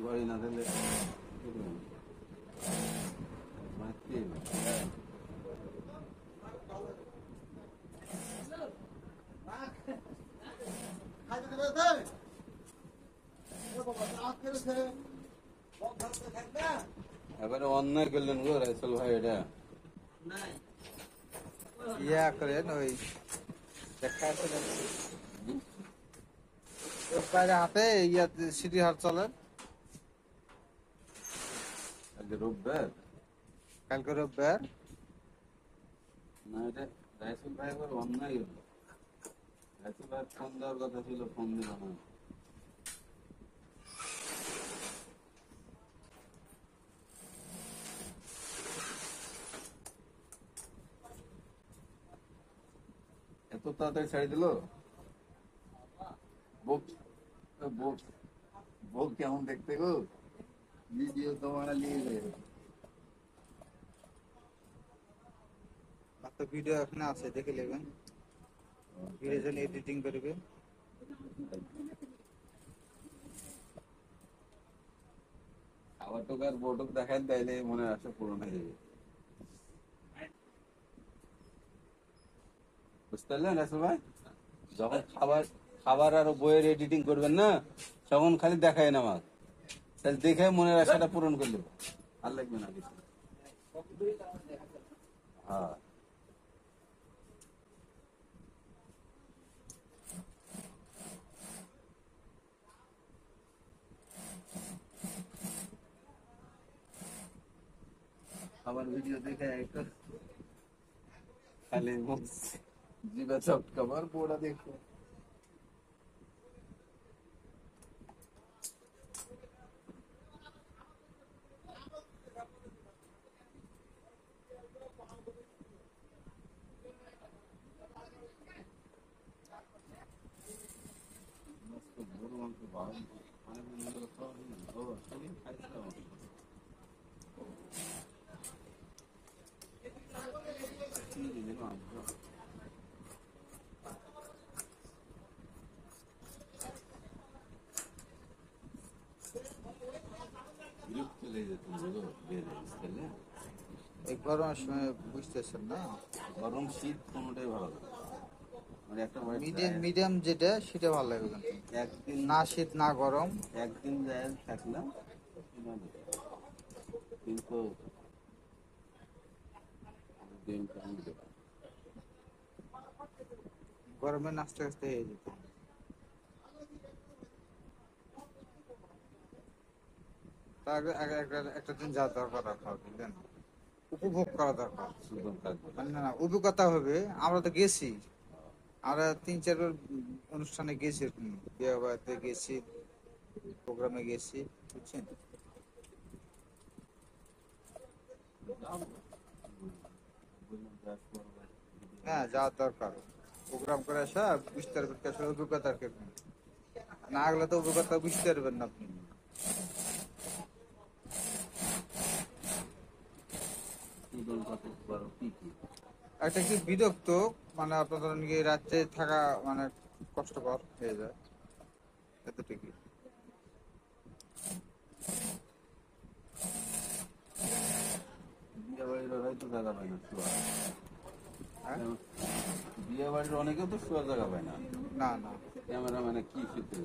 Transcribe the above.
বাড়ি না দিলে এবারে অন্যায় করলেন গো রাইসেল ভাই, এটা ইয়া করেন ওই দেখা বাইরে হাতে ইয়া সিটি হাট চলেন রোববার। কালকে রোববার। না, এটা রাইসেল ভাই এবার অন্যায় হলো। রাইসেল ভাই ফোন দেওয়ার কথা ছিল, ফোন দিল না। এত তাড়াতাড়ি ছাড়ি দিল। বউ কেমন দেখতে গো, ভিডিও তোমার নিয়ে যাবে। তো ভিডিও এখানে আছে, দেখে নেবেন। ভিডিও জন্য এডিটিং করবে। খাবার টোকার বটক দেখায় তাইলে মনে আসে পূরণ হয়ে যাবে। বুঝতে পারলেন রাসেল ভাই? যখন খাবার আর বইয়ের এডিটিং করবেন না, তখন খালি দেখায় না আমার, তাহলে দেখে মনের আশাটা পূরণ করলে আর লাগবে না কিছু। হ্যাঁ, আবার ভিডিও দেখে একটা খালি মুখ জিভে চটকাবার পোড়া দেখো। গরু মাংস ভালো অনেক দিন ধরে খাওয়া হয়নি। ও সেদিন খাইছিলাম। বিরক্ত লেগে যেত বুঝলে, এই গরমের সময় বুঝতেছেন না, গরম শীত কোনোটাই ভালো লাগে মানে একটা মিডিয়াম যেটা সেটা ভালো লাগে। একদিন না শীত না গরম, একদিন যায় থাকলাম, কিন্তু গরমে নাচতে নাচতে হয়ে যেত। তার আগে একটা দিন যা দরকার রাখা বুঝলেন, উপভোগ করা দরকার। মানে না অভিজ্ঞতা হবে। আমরা তো গেছি, আমরা 3-4 অনুষ্ঠানে গেছি, বিয়ে বাড়িতে গেছি, প্রোগ্রামে গেছি, বুঝছেন। হ্যাঁ, যাওয়ার দরকার। প্রোগ্রাম করে আসা বুঝতে পারবেন, আসলে অভিজ্ঞতার ক্ষেত্রে না গেলে তো অভিজ্ঞতা বুঝতে পারবেন না আপনি। একটা কি বিরক্ত, মানে আপনাদের রাত্রে থাকা মানে কষ্টকর হয়ে যায়, এতটুকু। বিয়ে বাড়ির ওরাই তো জায়গা পায় না শোয়া। হ্যাঁ, বিয়ে বাড়ির অনেকে তো শোয়ার জায়গা পায় না। না না ক্যামেরা মানে কি ফিরতে